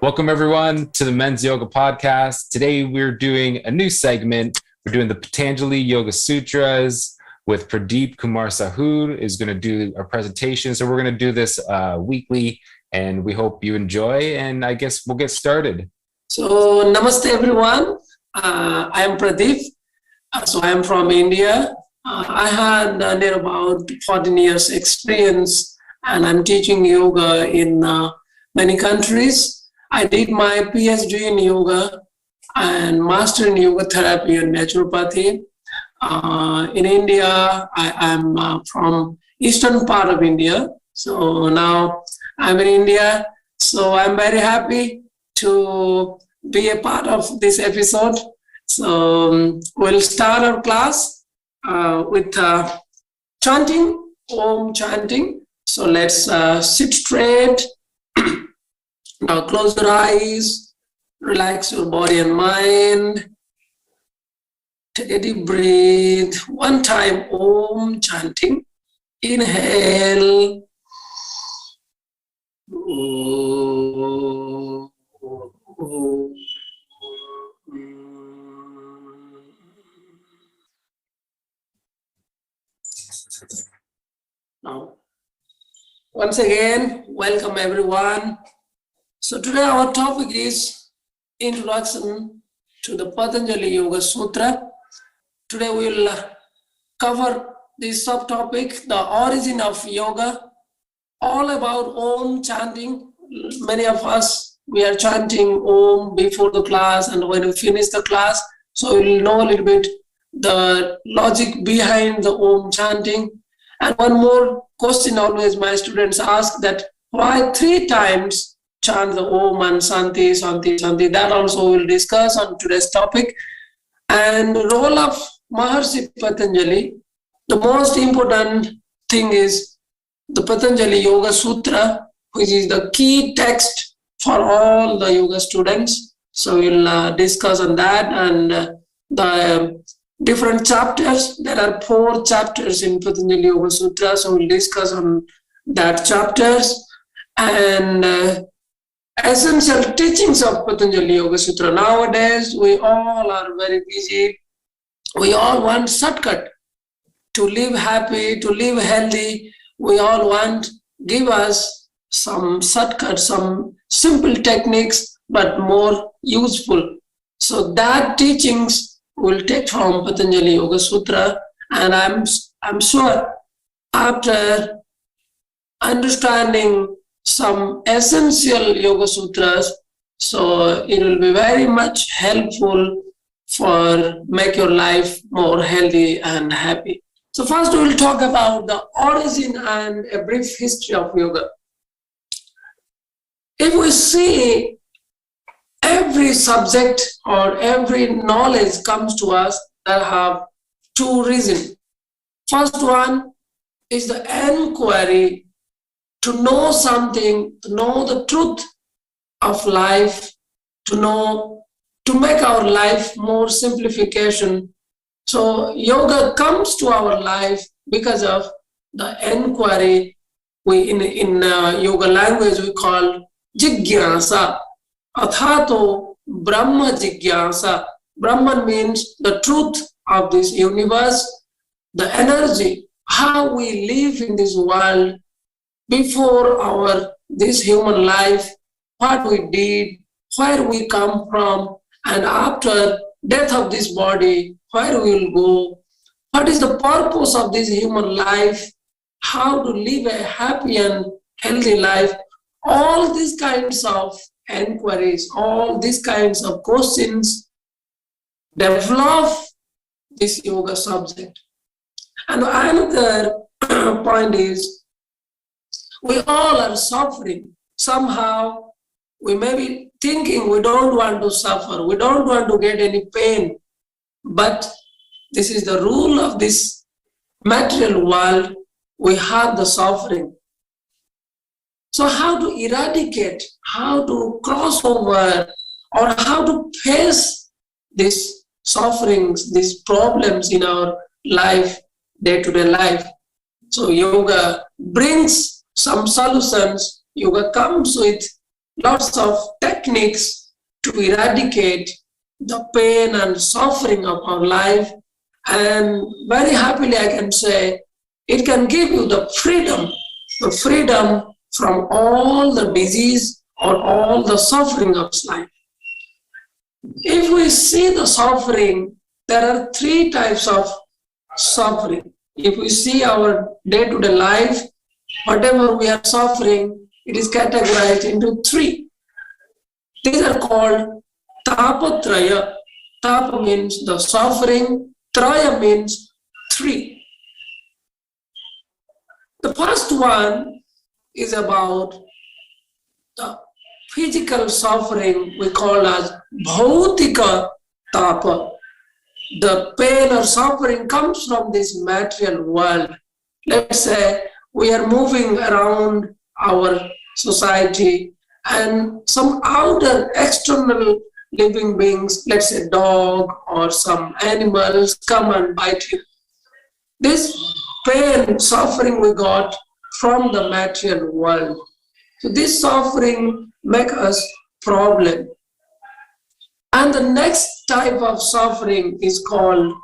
Welcome everyone to the Men's Yoga Podcast. Today we're doing a new segment. We're doing the Patanjali Yoga Sutras with Pradeep Kumar Sahur is going to do a presentation. So we're going to do this weekly and we hope you enjoy, and I guess we'll get started. So namaste everyone. I am Pradeep. So I am from India. I had near about 14 years experience and I'm teaching yoga in many countries. I did my PhD in yoga and master in yoga therapy and naturopathy. In India, I am from eastern part of India. So now I'm in India. So I'm very happy to be a part of this episode. So we'll start our class with chanting, Om chanting. So let's sit straight. Now close your eyes, relax your body and mind. Take a deep breath. One time, Om chanting. Inhale. Now, once again, welcome everyone. So today our topic is Introduction to the Patanjali Yoga Sutra. Today we will cover this subtopic, the origin of yoga, all about Om chanting. Many of us, we are chanting Om before the class and when we finish the class, so we'll know a little bit the logic behind the Om chanting. And one more question always my students ask, that why 3 times chant the Om and Santi, Santi, Santi. That also we'll discuss on today's topic. And the role of Maharishi Patanjali, the most important thing is the Patanjali Yoga Sutra, which is the key text for all the yoga students. So we'll discuss on that and the different chapters. There are 4 chapters in Patanjali Yoga Sutra. So we'll discuss on that chapters and essential teachings of Patanjali Yoga Sutra. Nowadays, we all are very busy. We all want shortcut to live happy, to live healthy. We all want, give us some shortcut, some simple techniques, but more useful. So that teachings will take from Patanjali Yoga Sutra. And I'm sure after understanding some essential yoga sutras, so it will be very much helpful for make your life more healthy and happy. So first we will talk about the origin and a brief history of yoga. If we see every subject or every knowledge comes to us that have 2 reasons. First one is the inquiry to know something, to know the truth of life, to make our life more simplification. So yoga comes to our life because of the inquiry. We in yoga language we call jigyasa, athato brahma jigyasa. Brahman means the truth of this universe, the energy, how we live in this world. Before this human life, what we did, where we come from, and after death of this body, where we will go, what is the purpose of this human life, how to live a happy and healthy life. All these kinds of inquiries, all these kinds of questions develop this yoga subject. And another point is, we all are suffering. Somehow, we may be thinking we don't want to suffer, we don't want to get any pain. But this is the rule of this material world. We have the suffering. So how to eradicate, how to cross over, or how to face these sufferings, these problems in our life, day-to-day life. So yoga brings some solutions. Yoga comes with lots of techniques to eradicate the pain and suffering of our life. And very happily I can say it can give you the freedom from all the disease or all the suffering of life. If we see the suffering, there are three types of suffering. If we see our day-to-day life, whatever we are suffering, it is categorized into three. These are called tapatraya. Tapa means the suffering, traya means three. The first one is about the physical suffering we call as bhautika tapa. The pain or suffering comes from this material world. Let's say we are moving around our society and some outer external living beings, let's say dog or some animals, come and bite you. This pain, suffering we got from the material world. So this suffering makes us problem. And the next type of suffering is called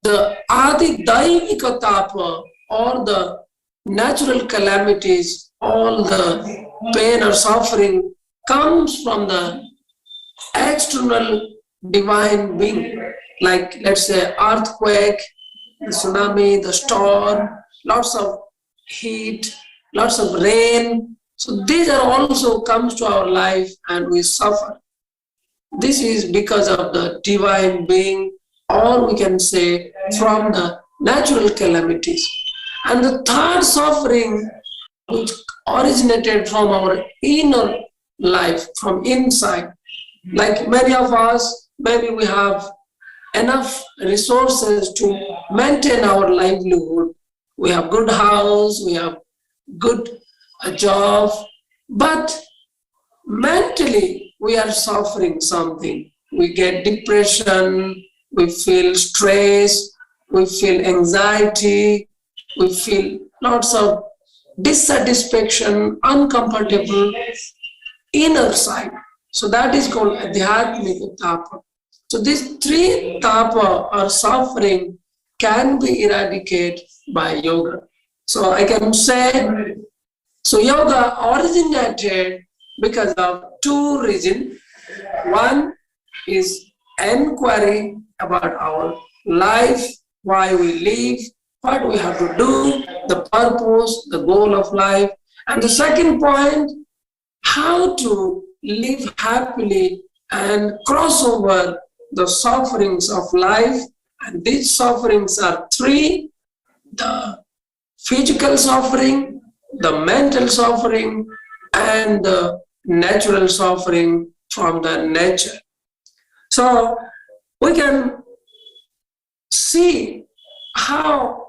the adidaivika tapa, or the natural calamities. All the pain or suffering comes from the external divine being, like let's say earthquake, the tsunami, the storm, lots of heat, lots of rain. So these are also comes to our life and we suffer. This is because of the divine being, or we can say from the natural calamities. And the third suffering, which originated from our inner life, from inside. Like many of us, maybe we have enough resources to maintain our livelihood. We have good house, we have good job, but mentally we are suffering something. We get depression, we feel stress, we feel anxiety, we feel lots of dissatisfaction, uncomfortable inner side. So that is called adhyatmika tapa. So these three tapa or suffering can be eradicated by yoga. So I can say, so yoga originated because of two reasons. One is inquiry about our life, why we live, what we have to do, the purpose, the goal of life. And the second point, how to live happily and cross over the sufferings of life. And these sufferings are three: the physical suffering, the mental suffering, and the natural suffering from the nature. So we can see how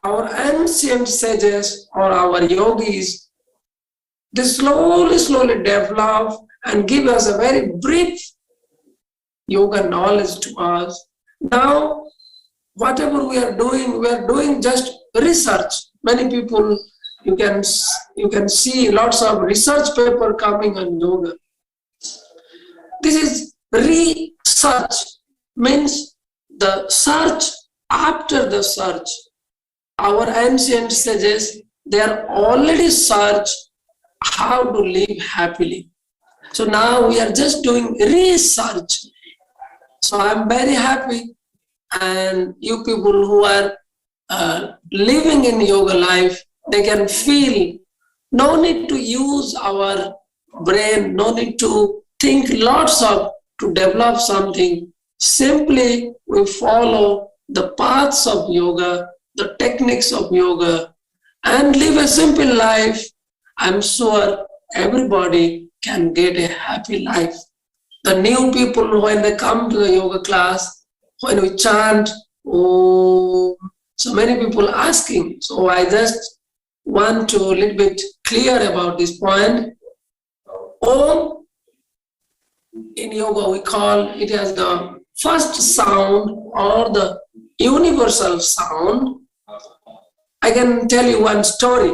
our ancient sages or our yogis, they slowly develop and give us a very brief yoga knowledge to us. Now, whatever we are doing just research. Many people, you can see lots of research paper coming on yoga. This is research, means the search after the search. Our ancient sages, they are already searched how to live happily. So now we are just doing research. So I'm very happy, and you people who are living in yoga life, they can feel no need to use our brain, no need to think lots of to develop something. Simply we follow the paths of yoga, the techniques of yoga, and live a simple life. I'm sure everybody can get a happy life. The new people, when they come to the yoga class, when we chant, oh, so many people asking. So I just want to a little bit clear about this point. Om, in yoga we call it as the first sound or the universal sound. I can tell you one story.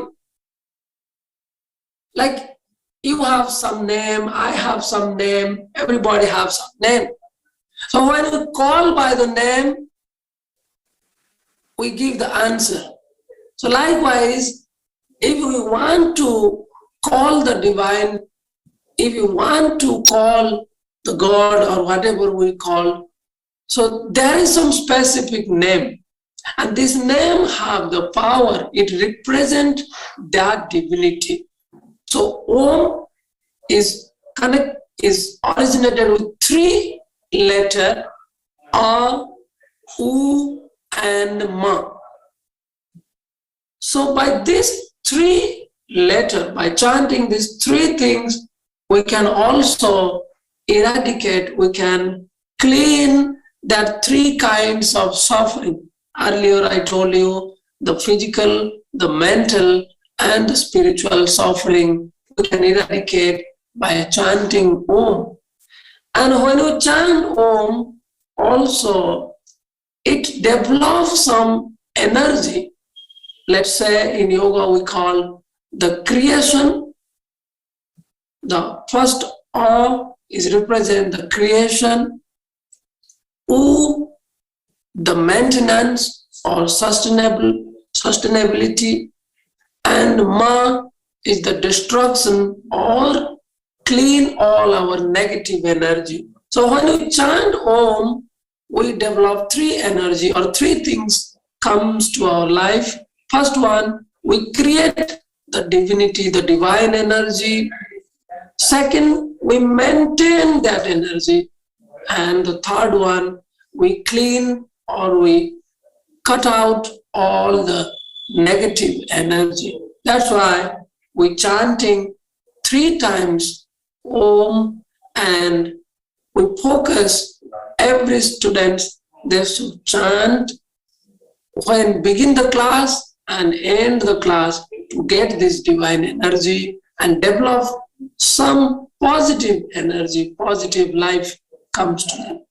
Like You have some name, I have some name, everybody has some name. So when we call by the name, we give the answer. So likewise, if we want to call the divine, if you want to call the God or whatever we call, so there is some specific name. And this name have the power. It represents that divinity. So Om is originated with 3 letters, A, U, and Ma. So by these 3 letters, by chanting these 3 things, we can also eradicate, we can clean that 3 kinds of suffering. Earlier I told you the physical, the mental, and the spiritual suffering we can eradicate by chanting Om. And when you chant Om, also it develops some energy. Let's say in yoga we call the creation. The first A is represent the creation, U, the maintenance or sustainability, and Ma is the destruction or clean all our negative energy. So when we chant Om, we develop 3 energy or 3 things comes to our life. First one, we create the divinity, the divine energy. Second, we maintain that energy. And the third one, we clean or we cut out all the negative energy. That's why we chanting 3 times Om, and we focus every student, they should chant when begin the class and end the class to get this divine energy and develop some positive energy, positive life comes to them.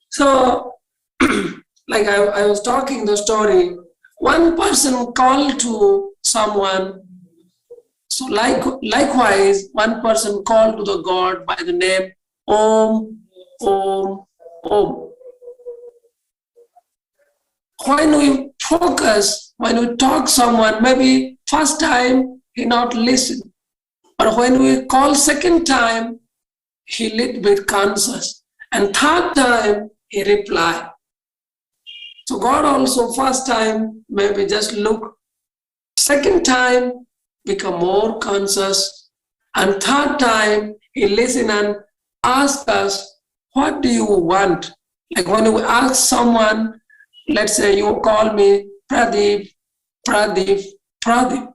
So, like I was talking the story, one person called to someone, so likewise, one person called to the God by the name Om, Om, Om. When we focus, when we talk someone, maybe first time he not listen, but when we call second time, he little bit conscious, and third time he reply. So God also first time maybe just look, second time become more conscious, and third time he listen and ask us, what do you want? Like when we ask someone, let's say you call me Pradeep, Pradeep, Pradeep,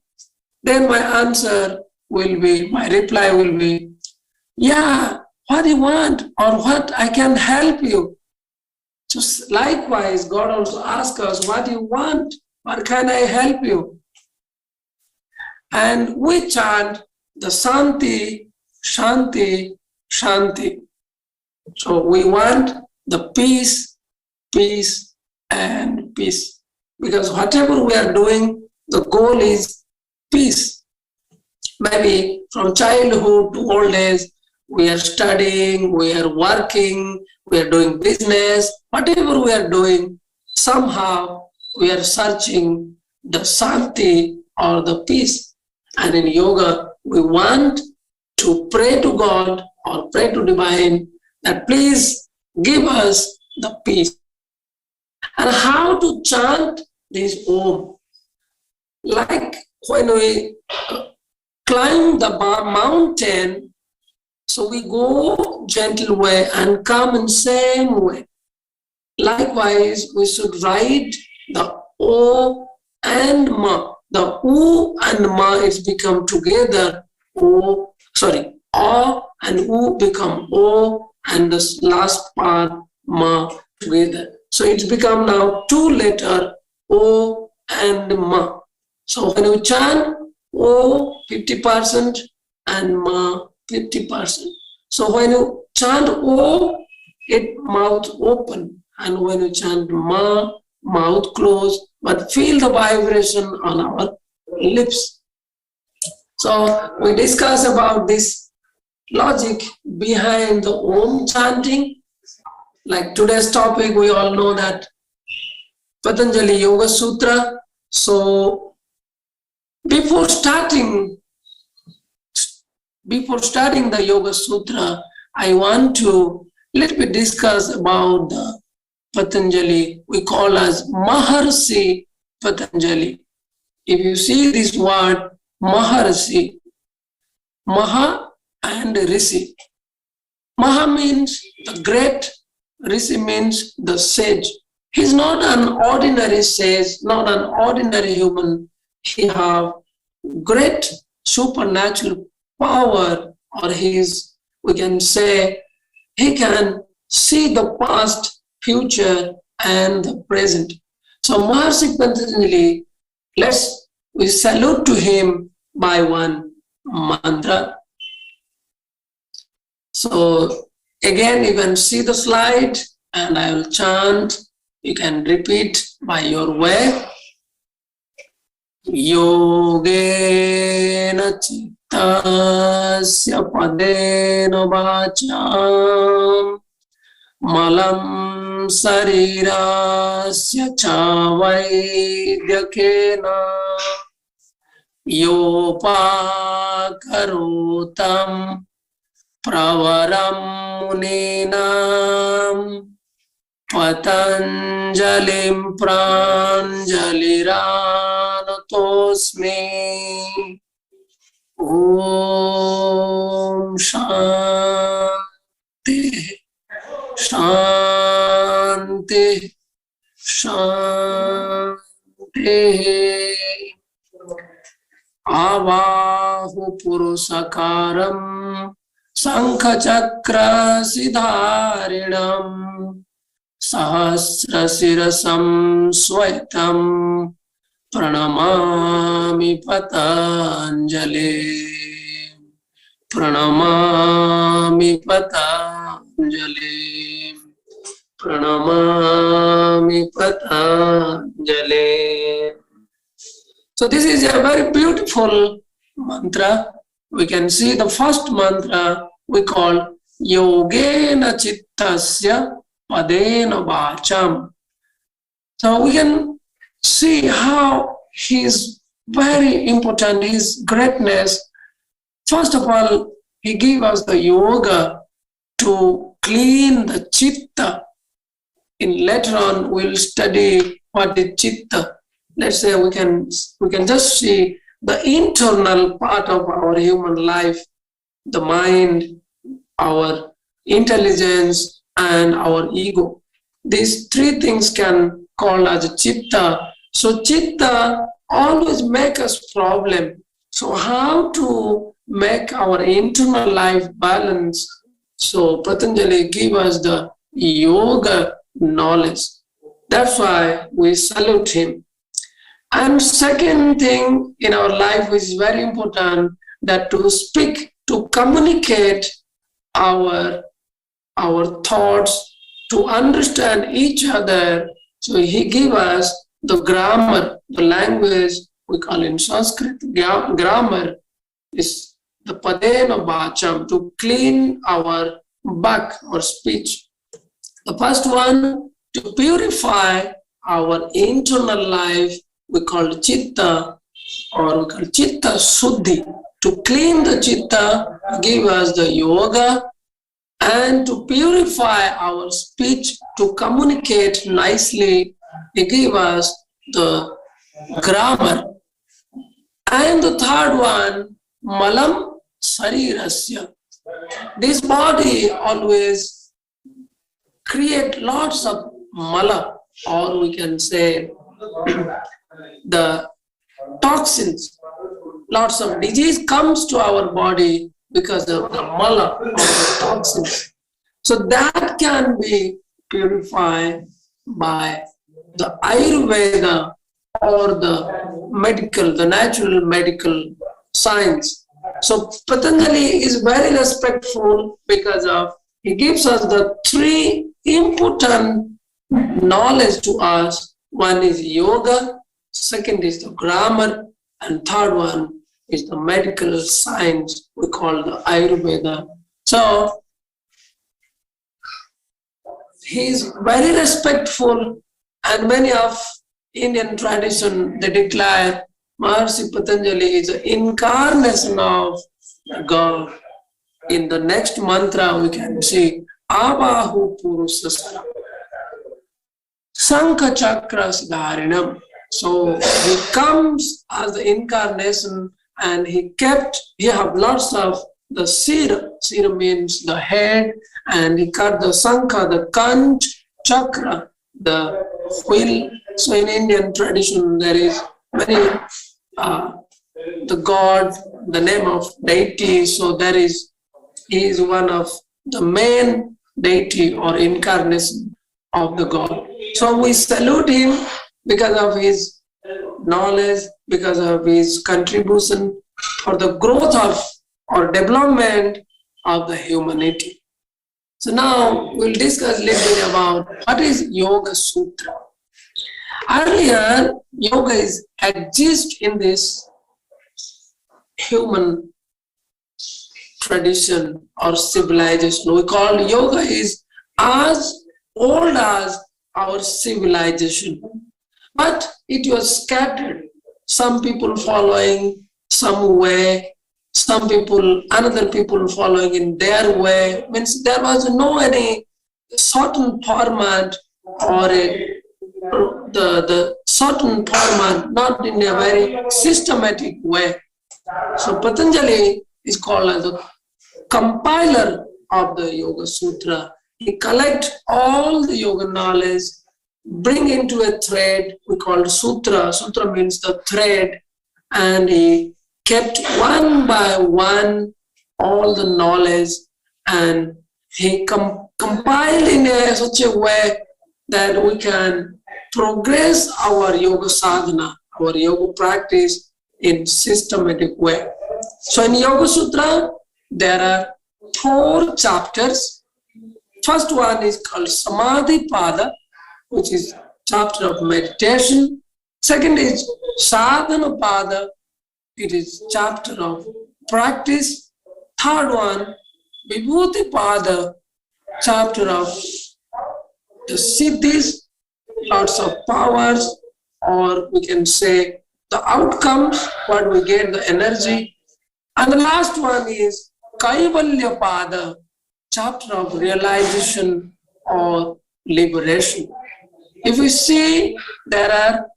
then my answer will be, my reply will be, yeah, what do you want or what I can help you? Just likewise, God also asks us, what do you want? What can I help you? And we chant the Shanti, Shanti, Shanti. So we want the peace, peace, and peace. Because whatever we are doing, the goal is peace. Maybe from childhood to old age, we are studying, we are working, we are doing business, whatever we are doing, somehow we are searching the Shanti or the peace. And in yoga, we want to pray to God or pray to divine that please give us the peace. And how to chant this Om? Like when we climb the mountain, so we go gentle way and come in same way. Likewise, we should write the O and Ma. The U and Ma is become together. A and U become O, and the last part Ma together. So it's become now 2 letters O and Ma. So when you chant O 50% and Ma 50%. So when you chant O, it mouth open, and when you chant Ma, mouth closed, but feel the vibration on our lips. So we discuss about this logic behind the Om chanting. Like today's topic, we all know that Patanjali Yoga Sutra. So before starting the Yoga Sutra, I want to little bit discuss about the Patanjali we call as Maharshi Patanjali. If you see this word Maharshi, Maha and Rishi. Maha means the great, Rishi means the sage. He's not an ordinary sage, not an ordinary human. He have great supernatural power, or we can say, he can see the past, future, and the present. So Maharshi Patanjali, we salute to him by one mantra. So again, you can see the slide and I will chant. You can repeat by your way. Yogena chittasya padena vacham malam sarirasya chavaidhyakena yopakarotam pravaram muninam patanjalim pranjaliranatosmi om shanti shanti shanti avahu purusakaram Sankha Chakra Siddharinam Sahasra Sirasam Swaitam Pranamami Patanjali Pranamami Patanjali Pranamami Patanjali. So this is a very beautiful mantra. We can see the first mantra we call Yogena Chittasya Padena Vacham. So we can see how he is very important, his greatness. First of all, he gave us the yoga to clean the chitta. Later on, we'll study what is chitta. Let's say we can just see the internal part of our human life, the mind, our intelligence, and our ego. These three things can call as chitta. So chitta always make us problem. So how to make our internal life balance? So Patanjali give us the yoga knowledge. That's why we salute him. And second thing in our life which is very important, that to speak, to communicate our thoughts, to understand each other. So he gave us the grammar, the language, we call in Sanskrit, grammar is the padena vacham, to clean our back or speech. The first one, to purify our internal life, we call chitta, or we call chitta suddhi. To clean the chitta, give us the yoga, and to purify our speech, to communicate nicely, he gave us the grammar. And the third one, malam sarirasya. This body always create lots of mala, or we can say the toxins. Lots of disease comes to our body because of the mala, or the toxins. So that can be purified by the Ayurveda or the natural medical science. So Patanjali is very respectful because of he gives us the three important knowledge to us. One is yoga, second is the grammar, and third one is the medical science we call the Ayurveda. So he is very respectful, and many of Indian tradition they declare Maharishi Patanjali is the incarnation of God. In the next mantra we can see Abahu Purusasara Sankha Chakras Dharinam. So he comes as the incarnation, and he have lots of the Sira. Sira means the head, and he cut the Sankha, the conch, chakra, the wheel. So in Indian tradition there is many the God, the name of deity. So he is one of the main deity or incarnation of the God. So we salute him because of his knowledge, because of his contribution for the growth of or development of the humanity. So now we'll discuss a little bit about what is Yoga Sutra. Earlier, yoga exists in this human tradition or civilization. We call yoga is as old as our civilization. But it was scattered. Some people following some way, another people following in their way. Means there was no any certain format or the certain format, not in a very systematic way. So Patanjali is called as the compiler of the Yoga Sutra. He collects all the yoga knowledge, bring into a thread we call Sutra. Sutra means the thread, and he kept one by one all the knowledge, and he compiled in such a way that we can progress our yoga sadhana, our yoga practice in systematic way. So in Yoga Sutra, there are 4 chapters. First one is called Samadhi Pada, which is chapter of meditation. Second is Sadhana Pada, it is chapter of practice. Third one, Vibhuti Pada, chapter of the siddhis, lots of powers, or we can say the outcomes, what we get, the energy. And the last one is Kaivalya Pada, chapter of realization or liberation. If we see, there are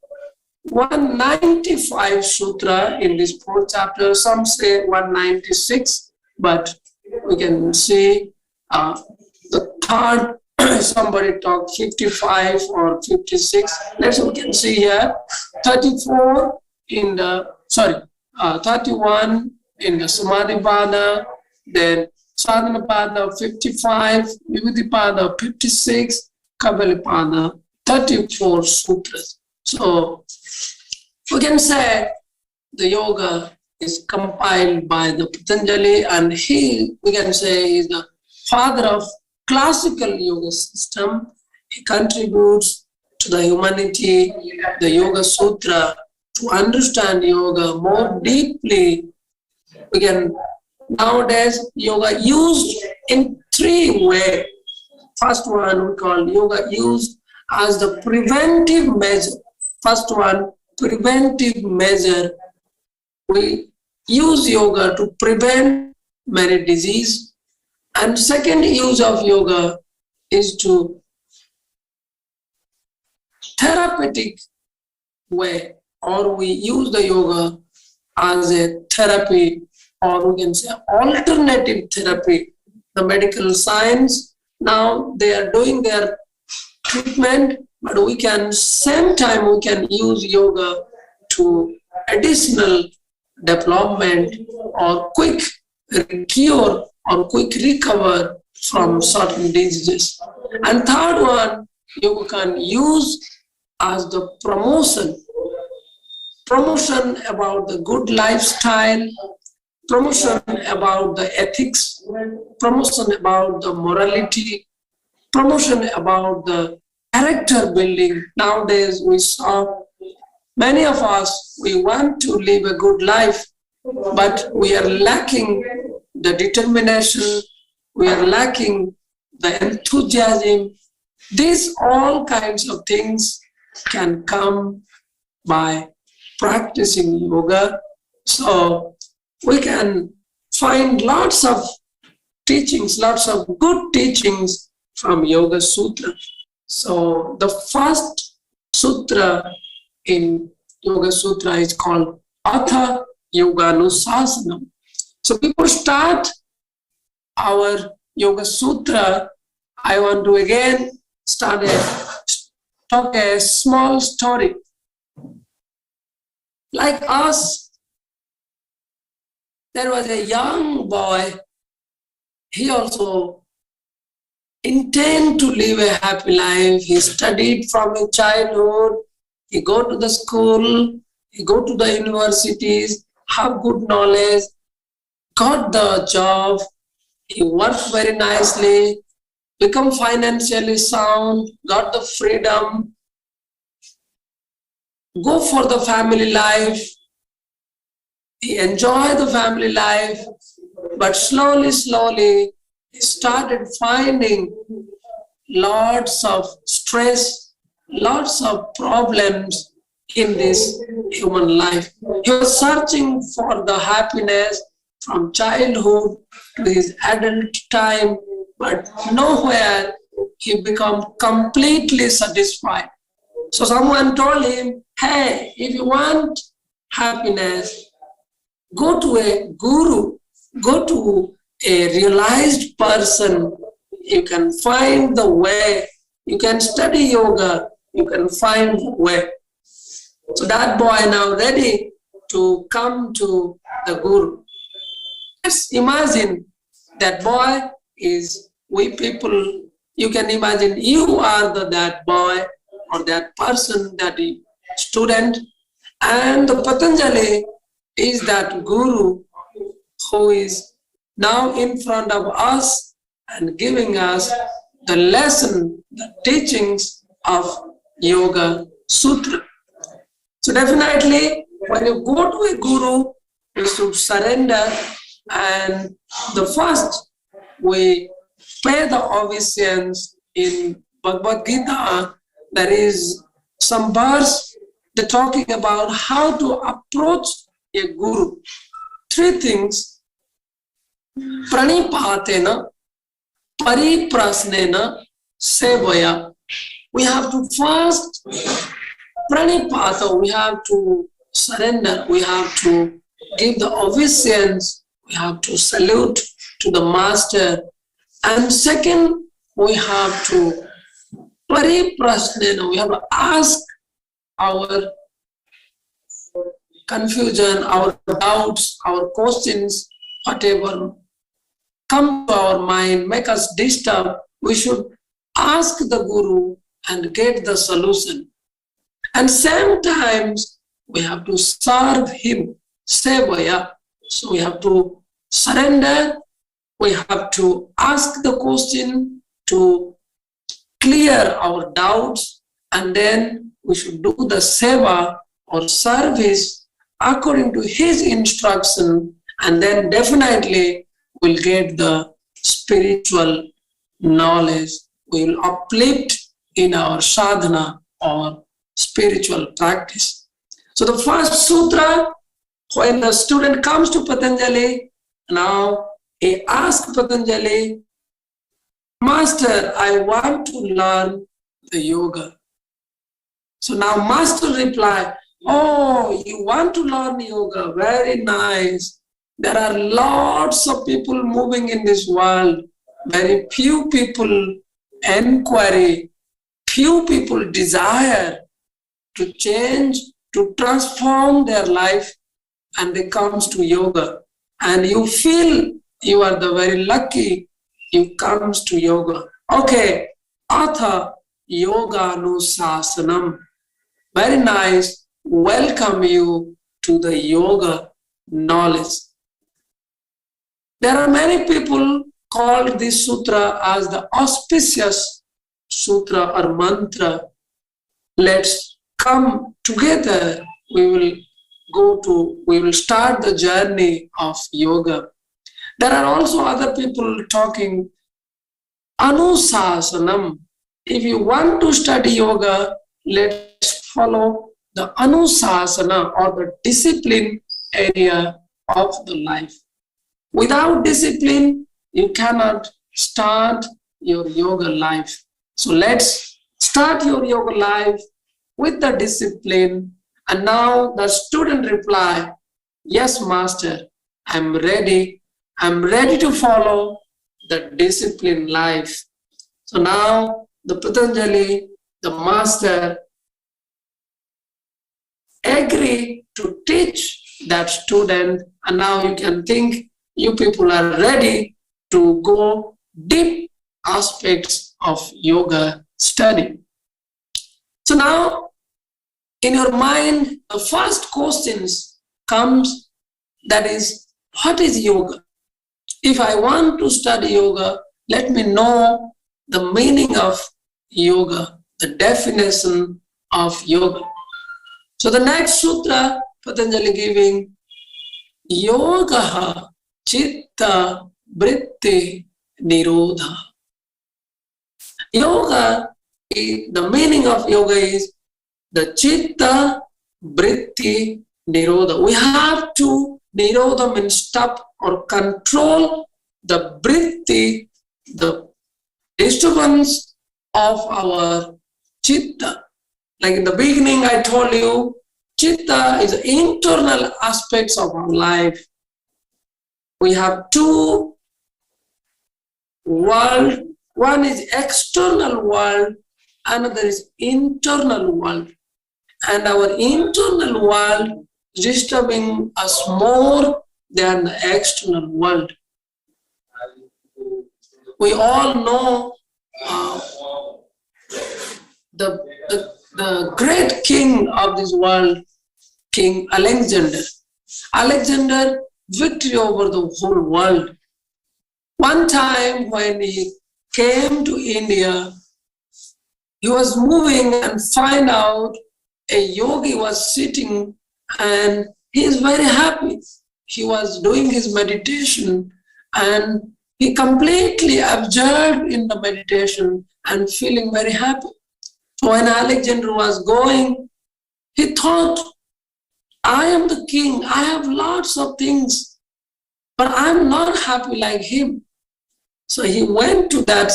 195 sutra in this 4th chapter. Some say 196, but we can see the third, somebody talked 55 or 56. We can see here 31 in the Samadhi Pada, then Sadhana Pada 55, Vibhuti Pada 56, Kaivalya Pada 34 sutras. So we can say the yoga is compiled by the Patanjali, and we can say he is the father of classical yoga system. He contributes to the humanity, the Yoga Sutra, to understand yoga more deeply. We can nowadays yoga used in 3 ways. First one we call yoga used as the preventive measure. First one, preventive measure. We use yoga to prevent many diseases. And second use of yoga is to therapeutic way, or we use the yoga as a therapy, or we can say alternative therapy. The medical science, now they are doing their treatment, but same time we can use yoga to additional development or quick cure or quick recover from certain diseases. And third one, yoga can use as the promotion about the good lifestyle, promotion about the ethics, promotion about the morality, promotion about the character building. Nowadays we saw many of us, we want to live a good life, but we are lacking the determination, we are lacking the enthusiasm. These all kinds of things can come by practicing yoga. So we can find lots of teachings, lots of good teachings from Yoga Sutra. So the first sutra in Yoga Sutra is called Atha Yoganusasanam. So before start our Yoga Sutra, I want to again talk a small story. Like us, there was a young boy. He also intended to live a happy life. He studied from his childhood. He go to the school. He go to the universities, have good knowledge, got the job. He worked very nicely, become financially sound, got the freedom, go for the family life. He enjoyed the family life, but slowly, he started finding lots of stress, lots of problems in this human life. He was searching for the happiness from childhood to his adult time, but nowhere he became completely satisfied. So someone told him, hey, if you want happiness, go to a guru, go to a realized person. You can find the way. You can study yoga. You can find the way. So that boy now ready to come to the guru. Let's imagine that boy is we people. You can imagine you are that boy or that person, that student, and the Patanjali is that guru who is now in front of us and giving us the lesson, the teachings of Yoga Sutra. So definitely, when you go to a guru, you should surrender, and the first we pay the obeisance. In Bhagavad Gita, there is some verse they're talking about how to approach a guru. Three things: pranipatena, pariprasnena, sevaya. We have to first pranipata, we have to surrender, we have to give the obeisance, we have to salute to the master. And second, we have to pariprasnena, we have to ask our confusion, our doubts, our questions, whatever come to our mind, make us disturb, we should ask the guru and get the solution. And sometimes we have to serve him, sevaya. So we have to surrender, we have to ask the question to clear our doubts, and then we should do the seva or service according to his instruction, and then definitely we'll get the spiritual knowledge. We will uplift in our sadhana or spiritual practice. So the first sutra, when the student comes to Patanjali, now he asks Patanjali, Master, I want to learn the yoga. So now Master reply, oh, you want to learn yoga? Very nice. There are lots of people moving in this world. Very few people inquiry, few people desire to change, to transform their life, and they comes to yoga. And you feel you are the very lucky, you comes to yoga. Okay, Atha Yoganusasanam. Very nice, welcome you to the yoga knowledge. There are many people called this sutra as the auspicious sutra or mantra. Let's come together. We will we will start the journey of yoga. There are also other people talking Anusasanam. If you want to study yoga, let's follow the Anusasana or the discipline area of the life. Without discipline, you cannot start your yoga life. So let's start your yoga life with the discipline. And now the student reply, yes, master, I'm ready. I'm ready to follow the disciplined life. So now the Patanjali, the master, agree to teach that student. And now you can think you people are ready to go deep aspects of yoga study. So now in your mind, the first questions comes, that is, what is yoga? If I want to study yoga, let me know the meaning of yoga, the definition of yoga. So the next sutra, Patanjali giving, yoga chitta vritti nirodha. Yoga, the meaning of yoga is the chitta vritti nirodha. We have to, nirodha means stop or control the vritti, the disturbance of our chitta. Like in the beginning, I told you, chitta is internal aspects of our life. We have two worlds. One is external world, another is internal world. And our internal world is disturbing us more than the external world. We all know the great king of this world, King Alexander. Alexander, victory over the whole world. One time when he came to India, he was moving and find out a yogi was sitting and he is very happy. He was doing his meditation and he completely absorbed in the meditation and feeling very happy. So when Alexander was going, he thought, I am the king, I have lots of things, but I'm not happy like him. So he went to that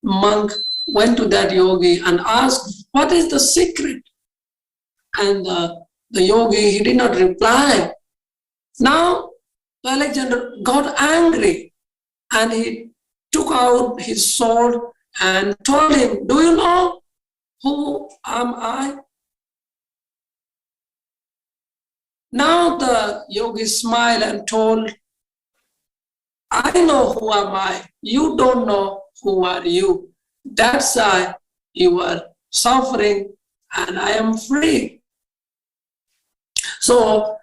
monk, went to that yogi and asked, what is the secret? And the yogi, he did not reply. Now Alexander got angry and he took out his sword and told him, do you know who am I? Now the yogi smiled and told, I know who am I. You don't know who are you. That's why you are suffering and I am free. So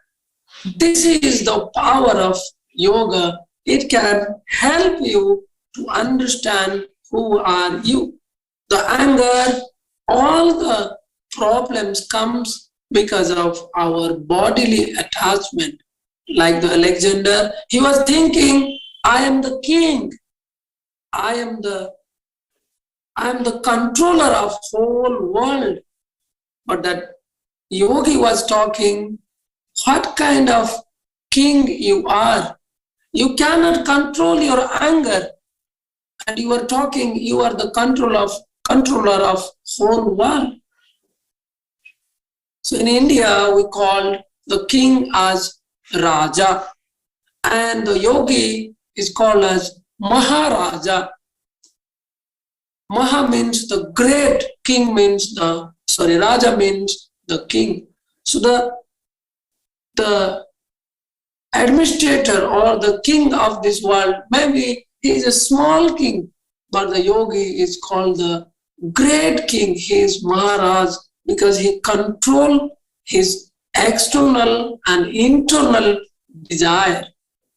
this is the power of yoga. It can help you to understand who are you. The anger, all the problems comes because of our bodily attachment. Like the Alexander, he was thinking, I am the king. I am the controller of whole world. But that yogi was talking, what kind of king you are? You cannot control your anger. And you are talking, you are the controller of whole world. So in India, we call the king as Raja. And the yogi is called as Maharaja. Maha means the great, king means Raja means the king. So the administrator or the king of this world, maybe he is a small king, but the yogi is called the great king. He is Maharaj because he controls his external and internal desire.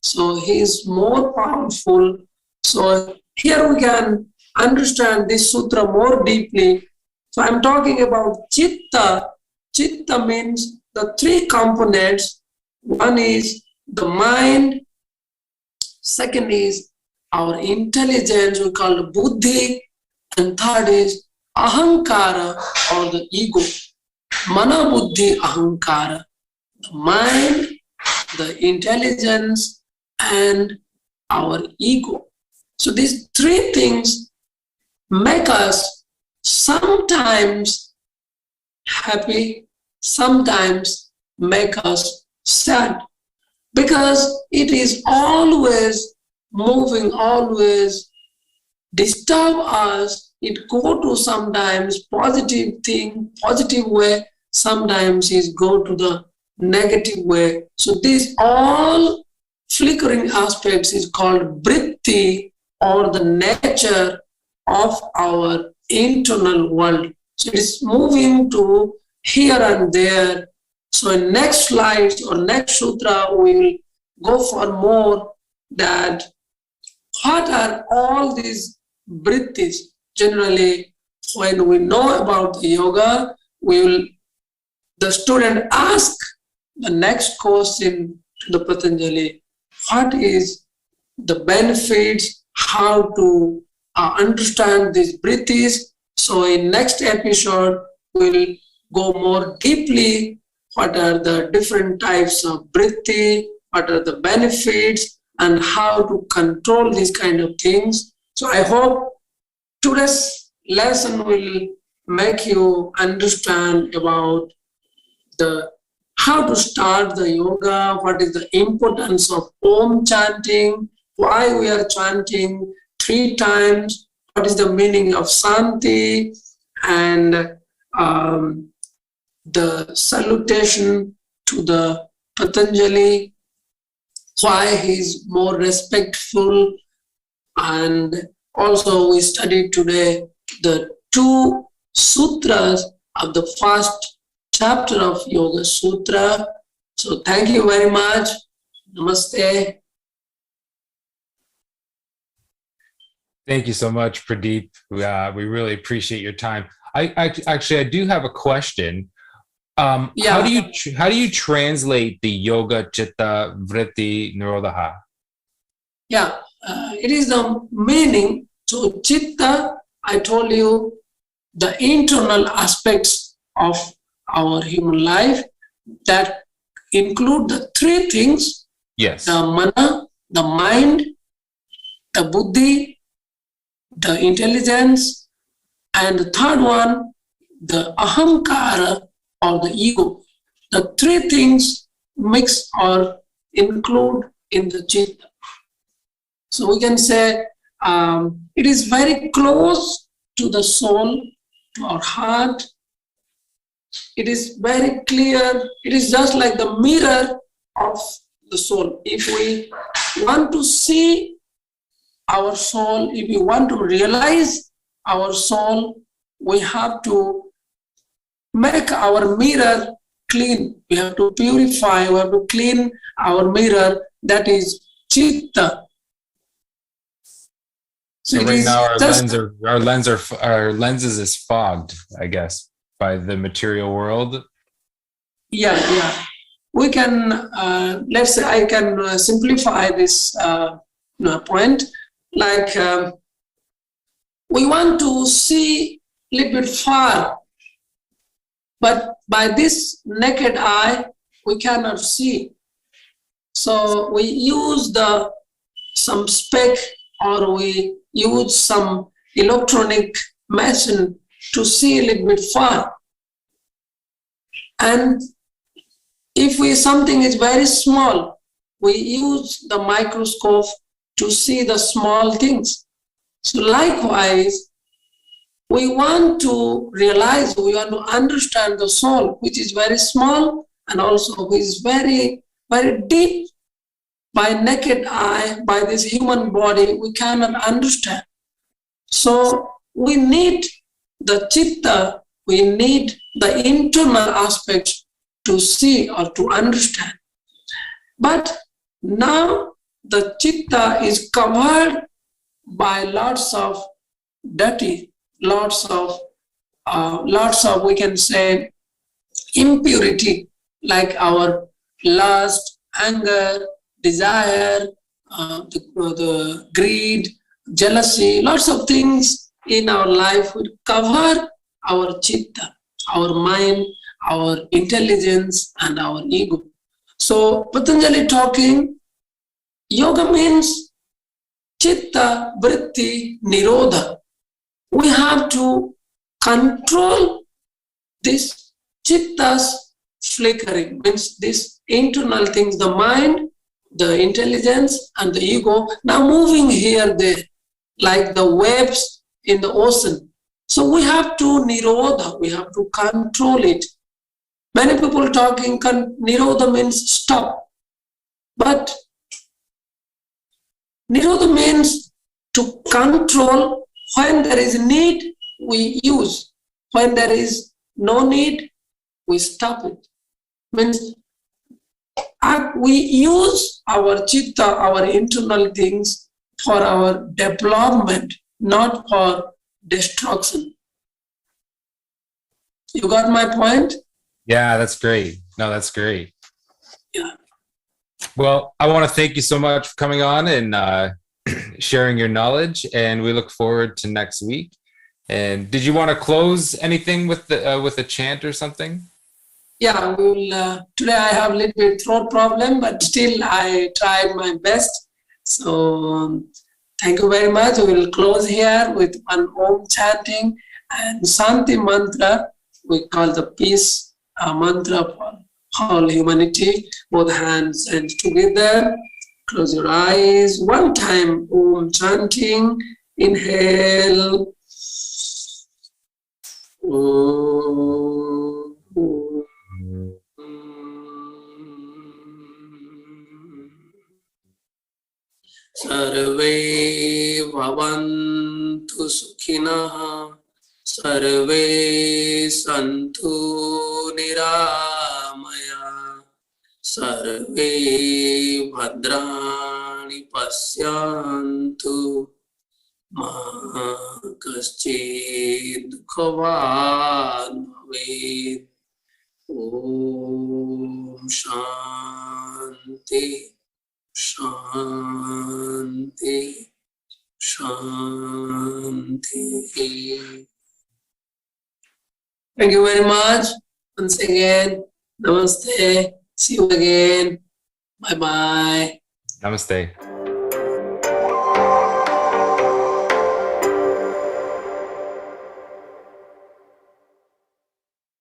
So he is more powerful. So here we can understand this sutra more deeply. So I'm talking about chitta. Chitta means the three components. One is the mind, second is our intelligence, we call it buddhi, and third is ahankara or the ego. Mana buddhi ahankara, the mind, the intelligence, and our ego. So these three things make us sometimes happy, sometimes make us sad, because it is always moving, always disturb us. It go to sometimes positive thing, positive way, sometimes it go to the negative way. So these all flickering aspects is called vritti, or the nature of our internal world. So it is moving to here and there. So in next slide or next sutra, we will go for more that what are all these vrittis. Generally, when we know about the yoga, the student ask the next question to the Patanjali, what is the benefits, how to understand these vrittis. So in next episode, we'll go more deeply, what are the different types of vritti, what are the benefits, and how to control these kind of things. So I hope today's lesson will make you understand about how to start the yoga, what is the importance of Om chanting, why we are chanting 3 times, what is the meaning of Santi, and the salutation to the Patanjali, why he is more respectful. And also we studied today the 2 sutras of the first chapter of Yoga Sutra. So thank you very much. Namaste. Thank you so much, Pradeep. We really appreciate your time. I do have a question. How do you translate the yoga chitta vritti nirodha? Yeah, it is the meaning. So chitta, I told you, the internal aspects of our human life that include the 3 things. Yes. The mana, the mind, the buddhi, the intelligence, and the third one, the ahankara or the ego. The 3 things mix or include in the chitta. So we can say it is very close to the soul, to our heart. It is very clear. It is just like the mirror of the soul. If we want to see our soul, if we want to realize our soul, we have to make our mirror clean. We have to purify, we have to clean our mirror, that is chitta. So right now our lenses is fogged, I guess, by the material world. Yeah. We can, let's say I can simplify this point. Like we want to see a little bit far, but by this naked eye, we cannot see. So we use some spec, or we use some electronic machine to see a little bit far. And if something is very small, we use the microscope to see the small things. So likewise, we want to realize, we want to understand the soul, which is very small and also which is very, very deep. By naked eye, by this human body, we cannot understand. So we need the chitta, we need the internal aspects to see or to understand. But now the chitta is covered by lots of dirty, lots of we can say impurity, like our lust, anger, desire, the greed, jealousy, lots of things in our life will cover our chitta, our mind, our intelligence, and our ego. So Patanjali talking, yoga means chitta, vritti, nirodha. We have to control this chitta's flickering, means this internal things, the mind, the intelligence, and the ego, now moving here, there, like the waves in the ocean. So we have to nirodha, we have to control it. Many people talking, nirodha means stop. But nirodha means to control. When there is need, we use. When there is no need, we stop it. Means we use our chitta, our internal things for our development, not for destruction. You got my point? Yeah, that's great. No, that's great. Yeah. Well, I want to thank you so much for coming on and sharing your knowledge, and we look forward to next week. And did you want to close anything with a chant or something? Yeah, we'll. Today I have a little bit throat problem, but still I tried my best. So thank you very much. We will close here with one Om chanting and Santi mantra. We call the peace mantra for all humanity. Both hands and together. Close your eyes. One time Om chanting. Inhale. Om. Sarve bhavantu sukhinah, sarve santu niramaya, sarve bhadrani pasyantu, ma kaschid dukkhavad bhavet. Om Shanti. Shanti, Shanti. Thank you very much. Once again, Namaste. See you again. Bye-bye. Namaste.